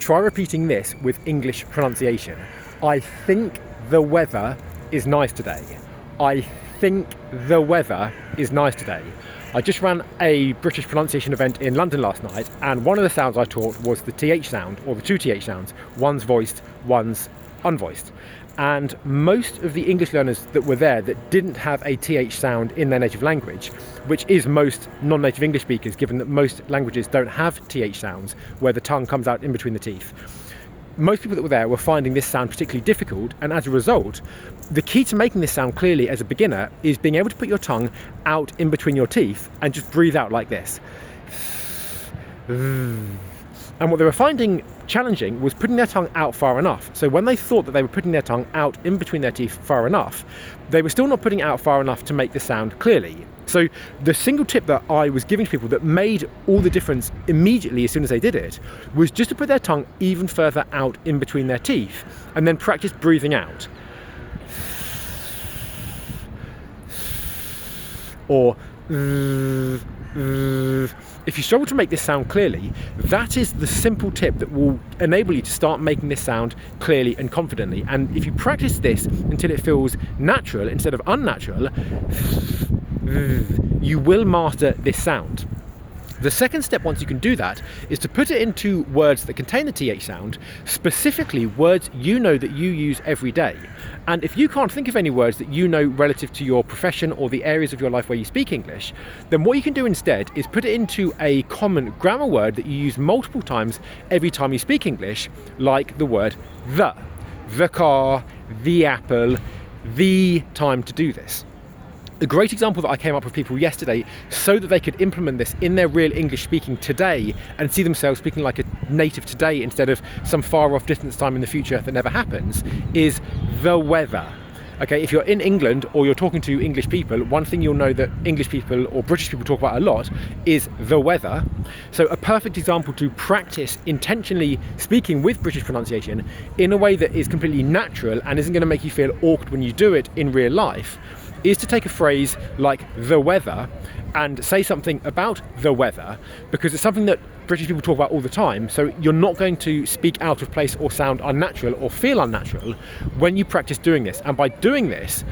try repeating this with English pronunciation. I think the weather is nice today. I think the weather is nice today. I just ran a British pronunciation event in London last night, and one of the sounds I taught was the TH sound, or the two TH sounds. One's voiced, one's unvoiced. And most of the English learners that were there that didn't have a TH sound in their native language, which is most non-native English speakers, given that most languages don't have TH sounds where the tongue comes out in between the teeth. Most people that were there were finding this sound particularly difficult, and as a result, the key to making this sound clearly as a beginner is being able to put your tongue out in between your teeth and just breathe out like this. And what they were finding challenging was putting their tongue out far enough. So when they thought that they were putting their tongue out in between their teeth far enough, they were still not putting it out far enough to make the sound clearly. So the single tip that I was giving to people that made all the difference immediately as soon as they did it was just to put their tongue even further out in between their teeth and then practice breathing out. Or if you struggle to make this sound clearly, that is the simple tip that will enable you to start making this sound clearly and confidently. And if you practice this until it feels natural instead of unnatural, you will master this sound. The second step, once you can do that, is to put it into words that contain the TH sound, specifically words you know that you use every day. And if you can't think of any words that you know relative to your profession or the areas of your life where you speak English, then what you can do instead is put it into a common grammar word that you use multiple times every time you speak English, like the word the car, the apple, the time to do this. A great example that I came up with people yesterday so that they could implement this in their real English speaking today and see themselves speaking like a native today instead of some far off distance time in the future that never happens is the weather. Okay, if you're in England or you're talking to English people, one thing you'll know that English people or British people talk about a lot is the weather. So a perfect example to practice intentionally speaking with British pronunciation in a way that is completely natural and isn't going to make you feel awkward when you do it in real life is to take a phrase like the weather and say something about the weather, because it's something that British people talk about all the time, so you're not going to speak out of place or sound unnatural or feel unnatural when you practice doing this. And by doing this,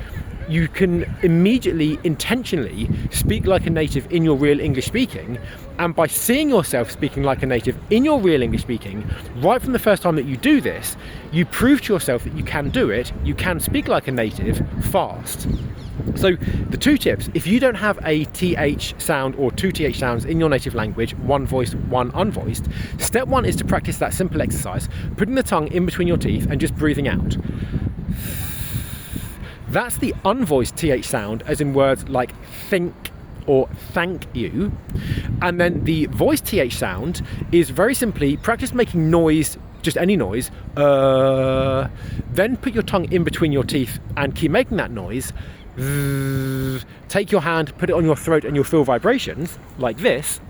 you can immediately, intentionally speak like a native in your real English speaking, and by seeing yourself speaking like a native in your real English speaking, right from the first time that you do this, you prove to yourself that you can do it, you can speak like a native fast. So the two tips, if you don't have a TH sound or two TH sounds in your native language, one voiced, one unvoiced, step one is to practice that simple exercise, putting the tongue in between your teeth and just breathing out. That's the unvoiced TH sound, as in words like think or thank you. And then the voiced TH sound is very simply practice making noise, just any noise, then put your tongue in between your teeth and keep making that noise. Take your hand, put it on your throat, and you'll feel vibrations like this.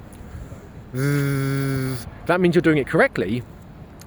That means you're doing it correctly.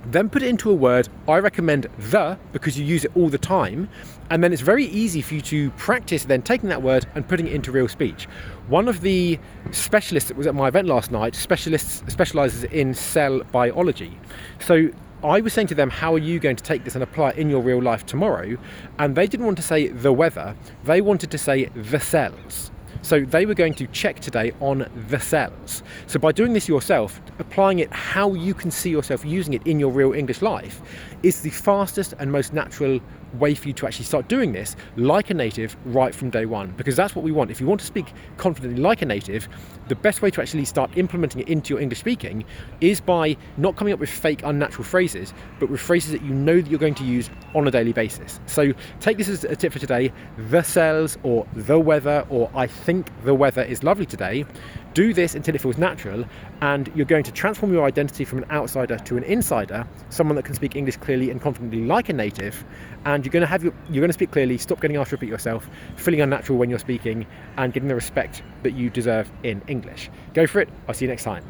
Then put it into a word. I recommend the, because you use it all the time, and then it's very easy for you to practice then taking that word and putting it into real speech. One of the specialists that was at my event last night specializes in cell biology. So I was saying to them, how are you going to take this and apply it in your real life tomorrow? And they didn't want to say the weather, they wanted to say the cells. So they were going to check today on the cells. So by doing this yourself, applying it how you can see yourself using it in your real English life is the fastest and most natural way for you to actually start doing this like a native right from day one, because that's what we want. If you want to speak confidently like a native, the best way to actually start implementing it into your English speaking is by not coming up with fake unnatural phrases, but with phrases that you know that you're going to use on a daily basis. So take this as a tip for today: the cells, or the weather, or I think the weather is lovely today. Do this until it feels natural, and you're going to transform your identity from an outsider to an insider, someone that can speak English clearly and confidently like a native. And you're going to speak clearly, stop getting asked to repeat yourself, feeling unnatural when you're speaking, and getting the respect that you deserve in English. Go for it. I'll see you next time.